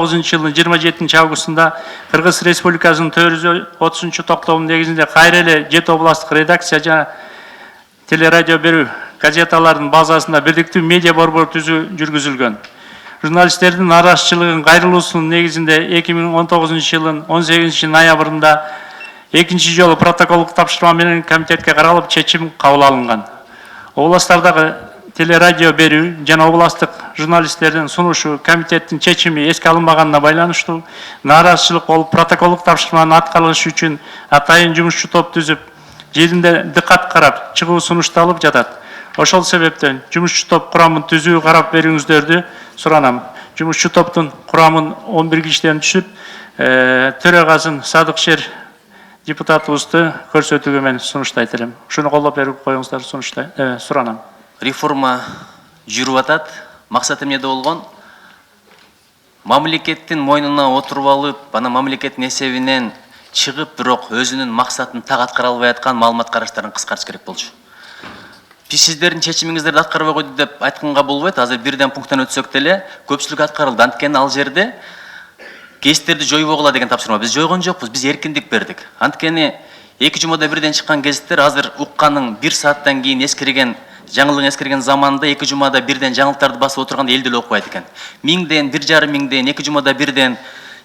жылдын 27 августунда Кыргыз Республикасынын 430 токтомунун негизинде кайра эле 7 областтык редакция жана телерадио берүү газеталардын базасында бирдиктүү медиа борбор түзүү жүргүзүлгөн. Журналисттердин нараазычылыгын кайрылуусунун негизинде 2019 жылдын 18 ноябрында экинчи жолу протоколдук тапшырма менен комитетке каралып чечим кабыл алынган. Областтардагы телерадио берүү жана областтык журналисттердин сунушу комитеттин чечими эске алынбаганына байланыштуу нааразычылык болуп, протоколдук тапшырманы аткарыш үчүн атайын жумушчу топ түзүп, жеринде дыккат карап чыгуу сунушталып жатат. Ошол себептен жумушчу топ курамын түзүү карап берүүңүздөрдү суранам. Жумушчу топтун курамын 11 кишиден түшүп, төрагасын Садыкшер депутатыбызды көрсөтүүгө мен сунуштайт элем. Ушуну колдоп берип коюңуздар суранам. Реформа жүрүп атат. Максат эмнеде болгон? Мамлекеттин мойнуна отуруп алып, бана мамлекеттин эсебинен чыгып, бирок өзүнүн максатын так аткара албай аткан маалымат караштарын кыскартыш керек болчу. Биз сиздердин чечимиңиздерди аткарбай койду деп айтканга болбойт. Азыр бирден пункттан өтсөк деле көпчүлүк аткарылды. Анткени ал жерде гезиттерди жойбогула деген тапшырма. Биз жойгон жокпуз, биз эркиндик бердик. Анткени 2 жумада бирден чыккан гезиттер азыр укканын 1 сааттан кийин эскирген, жаңылыгын эскирген заманда 2 жумада бирден жаңылыктарды басып отурганда эл деле окубайт экен. 1000ден, 1,5 миңден, 2 жумада бирден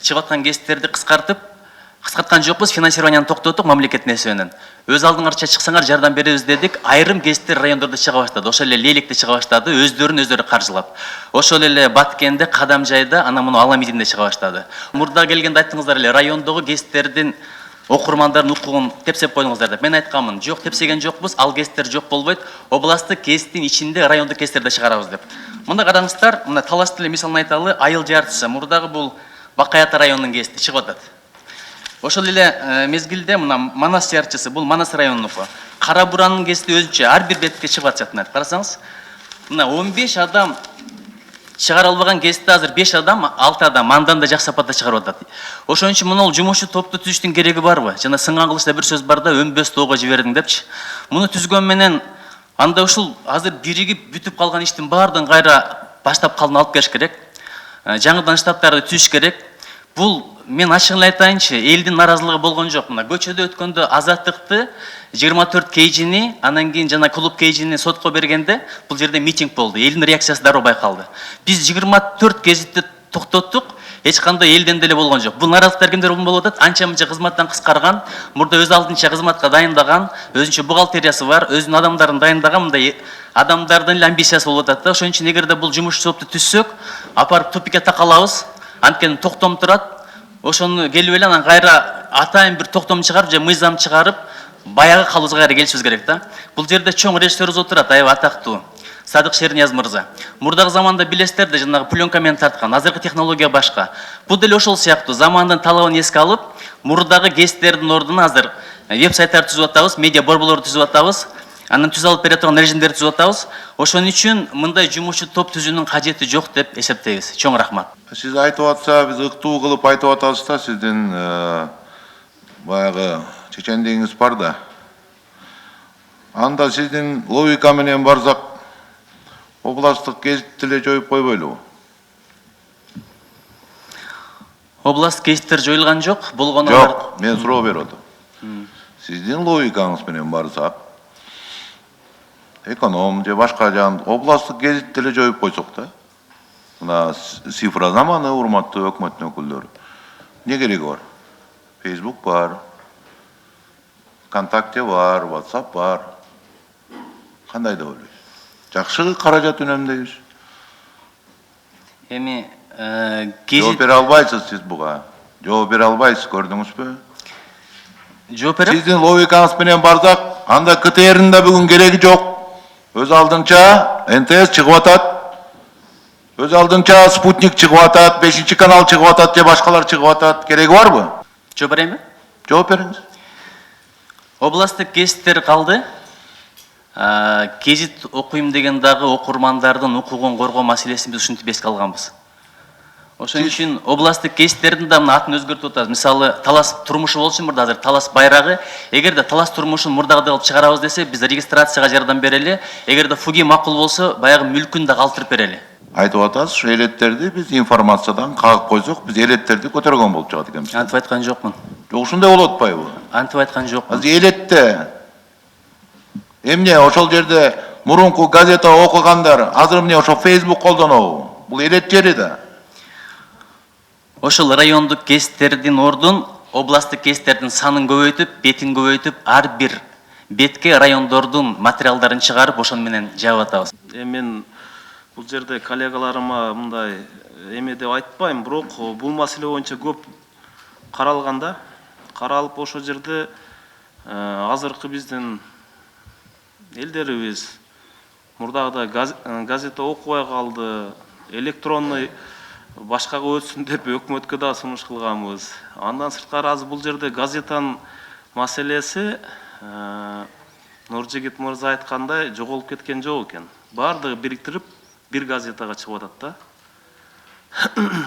чыгып аткан гезиттерди кыскарткан жокпуз, финансированияны токтотуп мамлекеттин эсебинен. Өз алдыңарча чыксаңар жардам беребиз дедик. Айрым гезиттер райондордо чыга баштады. Ошол эле Леликте чыга баштады, өздөрү каржылап. Ошол эле Баткенде, Кадамжайда, ана муну Аламидинде чыга баштады. Мурда келгенде айттыңыздар эле, райондогу гезиттердин окурмандардын укугун тепсеп койдуңуздар деп. Мен айтканмын, жок, тепсеген жокпуз, ал гезиттер жок болбойт. Областтык гезиттин ичинде райондук гезиттерди чыгарабыз деп. Мында караңыздар, мына Талашты эле мисалын айталы, Айыл жартысы, мурдагы бул Бакаята районунун гезити чыгып атат. Ошол эле мезгилде мына Манас жарчысы, бул Манас районунуку. Кара Буранын гезити өзүнчө ар бир бетке чыгып атат. Карасаңыз, мына 15 адам чыгара албаган гезитте азыр 5 адам, 6 адам андан да жакшы сапатта чыгарып атат. Ошон үчүн муну жумушчу топту түзүштүн кереги барбы? Жана сынган кылычта бир сөз бар да, өнбөс тоого жибердиң депчи. Муну түзгөн менен анда ушул азыр биригип бүтүп калган иштин баардыгын кайра баштап калдын алып келиш керек. Жаңыдан штаттарды түзүш керек. Бул мен ачыгын эле айтайынчы, элдин наразылыгы болгон жок. Мына көчөдө өткөндө Азаттыкты 24 кейжини, анан кийин жана клуб кейжини сотко бергенде бул жерде митинг болду. Элдин реакциясы дароо байкалды. Биз 24 гезитти токтоттук, эч кандай элден деле болгон жок. Бул наразылыктар кимдер болуп атат? Анча-мынча кызматтан кыскарган, мурда өз алдынча кызматка дайындаган, өзүнчө бухгалтериясы бар, өзүнүн адамдарын дайындаган мындай адамдардын эле амбициясы болуп атат да. Ошон үчүн эгерде бул жумушчу топту түзсөк, апарып тупикке такалабыз. Анткени токтом турат. Ошону келип эле анан кайра атайын бир токтом чыгарып, же мыйзам чыгарып, баягы калыбызга кайра келишибиз керек да. Бул жерде чоң режиссерибиз отурат, аябай атактуу Садык Шернияз мырза. Мурдагы заманда билесиздер да, жанагы пленка менен тарткан, азыркы технология башка. Бул деле ошол сыяктуу замандын талабын эске алып, мурдагы гезиттердин ордуна азыр веб-сайттар түзүп атабыз, медиа борборлорду түзүп атабыз. Анан түзүп алып бере турган режимдерди түзүп атабыз. Ошон үчүн мындай жумушчу топ түзүүнүн кажети жок деп эсептейбиз. Чоң рахмат. Сиз айтып атса, биз ыктуу кылып айтып атабыз да, сиздин баягы чечендигиңиз бар да. Анда сиздин логика менен барсак, областтык гезитти эле жоюп койбойлубу? Областтык гезиттер жоюлган жок, болгону бар. Жок, мен суроо берип атам. Сиздин логикаңыз менен барсак, эконом же башка жан областтык гезитти эле жоюп койсок да. Мына цифра заманы, урматтуу өкмөттүн өкүлдөрү. Не кереги бар? Facebook бар, ВКонтакте бар, WhatsApp бар. Кандай деп ойлойсуз? Жакшы каражат үнөмдөйбүз. Эми жооп бере албайсыз сиз буга. Жооп бере албайсыз, көрдүңүзбү? Жооп берем. Сиздин логикаңыз менен барсак, анда КТРдин да бүгүн кереги жок. Өз алдынча НТС чыгып атат. Өз алдынча Спутник чыгып атат, 5-канал чыгып атат, же башкалар чыгып атат. Кереги барбы? Жооп берейинби? Жооп бериңиз. Областтык гезиттер калды. Гезит окуйм деген дагы окурмандардын укугун коргоо маселесин биз ушинтип эске алганбыз. Ошон үчүн областтык гезиттердин да мына атын өзгөртүп атабыз. Мисалы, Талас турмушу болчу мурда, азыр Талас байрагы. Эгерде Талас турмушун мурдагыдай кылып чыгарабыз десе, биз регистрацияга жардам берели. Эгерде ФУГИ макул болсо, баягы мүлкүн да калтырып берели. Айтып атасыз, ушу элеттерди биз информациядан кагып койсок, биз элеттерди көтөргөн болуп чыгат экенбиз. Антип айткан жокмун. Жок, ушундай болуп атпайбы? Антип айткан жокмун. Азыр элетте эмне ошол жерде мурунку газета окугандар азыр эмне ошо Facebook колдонобу? Бул элет жери да. Ошол райондук гезиттердин ордун областтык гезиттердин санын көбөйтүп, бетин көбөйтүп, ар бир бетке райондордун материалдарын чыгарып, ошон менен жаап атабыз. Мен бул жерде коллегаларыма мындай эме деп айтпайм, бирок бул маселе боюнча көп каралганда, каралып ошол жерде азыркы биздин элдерибиз мурдагыдай газета окубай калды, электронный башкага өтсүн деп өкмөткө да сунуш кылганбыз. Андан сырткары азыр бул жерде газетанын маселеси Нуржигит мырза айткандай жоголуп кеткен жок экен. Бардыгы бириктирип бир газетага чыгып атат да.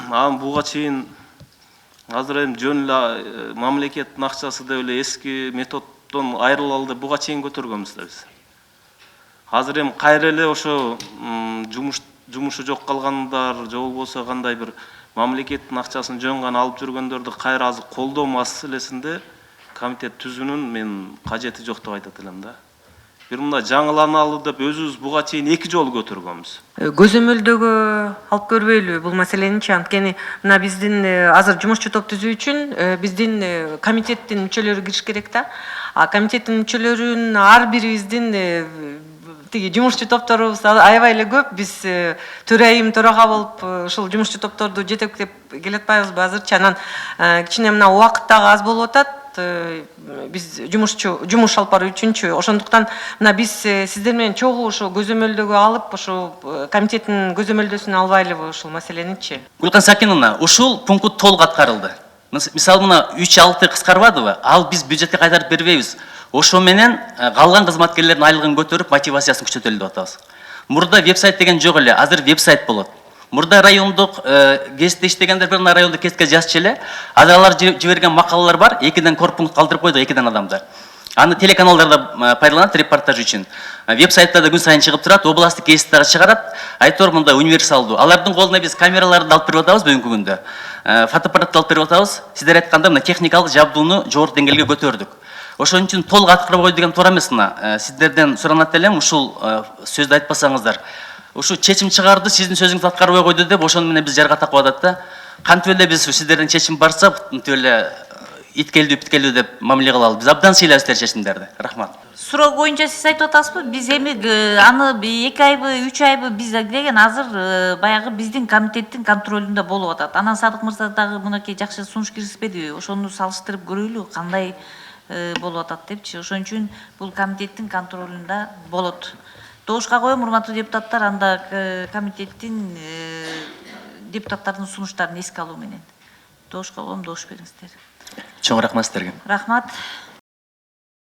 Анан буга чейин азыр эми жөн эле мамлекеттин акчасы деп эле эски методдон айрылалы буга чейин көтөргөнбүз да биз. Азыр эми кайра эле ошо жумушу жок калгандар же болбосо кандай бир мамлекеттин акчасын жөн гана алып жүргөндөрдү кайра азыр колдоо маселесинде комитет түзүүнүн мен кажети жок деп айтат элем да. Бир мындай жаңыланалы деп өзүбүз буга чейин 2 жолу көтөргөнбүз. Көзөмөлдөгө алып көрбөйлү бул маселеничи, анткени мына биздин азыр жумушчу топ түзүү үчүн биздин комитеттин мүчөлөрү кириш керек да. А комитеттин мүчөлөрүнүн ар бирибиздин тиги жумушчу топторубуз аябай эле көп. Биз төрайым, төрага болуп ушул жумушчу топторду жетектеп келатпайбызбы азырчы. Анан кичине мына убакыт дагы аз болуп атат. Биз жумуш алып баруу үчүнчү. Ошондуктан мына биз сиздер менен чогуу ошо көзөмөлдөгө алып, ошо комитеттин көзөмөлдөсүн албайлыбы ушул маселеничи? Гүлкан Сакиновна, ушул пункт толук аткарылды. Мисалы мына 3-6 кыскарбадыбы? Ал биз бюджетке кайтарып бербейбиз. Ошо менен калган кызматкерлердин айлыгын көтөрүп, мотивациясын күчөтөлү деп атабыз. Мурда веб-сайт деген жок эле, азыр веб-сайт болот. Мурда райондук гезитте иштегендер бир райондук гезитке жазчу эле. Азыр алар жиберген макалалар бар, 2ден корпункт калтырып койдук, 2ден адамдар. Аны телеканалдарда пайдаланат репортаж үчүн. Веб-сайтта да күн сайын чыгып турат, областтык гезиттер чыгарат. Айтор мындай универсалдуу. Алардын колуна биз камераларды алып берип атабыз бүгүнкү күндө. Фотоаппаратты алып берип атабыз. Сиздер айтканда мына техникалык жабдууну жогорку деңгээлге көтөрдүк. Ошон үчүн толук аткарып койду деген туура эмес мына. Сиздерден суранат элем, ушул сөздү айтпасаңыздар. Ушу чечим чыгарды, сиздин сөзүңүздү аткарбай койду деп ошону менен биз жарга такып атат да. Кантип эле биз сиздерден чечим барса, мынтип эле иткелдүү бүткелдүү деп мамиле кылалы. Биз абдан сыйлайбыз сиздер чечимдерди. Рахмат. Суроо боюнча сиз айтып атасызбы, биз эми аны 2 айбы, 3 айбы биз деген азыр баягы биздин комитеттин контролунда болуп атат. Анан Садык мырза дагы мынакей жакшы сунуш киргизбедиби? Ошону салыштырып көрөлү, кандай болуп атат депчи. Ошон үчүн бул комитеттин контролунда болот. Добушка коем, урматтуу депутаттар, анда комитеттин депутаттардын сунуштарын эске алуу менен. Добушка коем, добуш бериңиздер. Чоң рахмат сиздерге. Рахмат.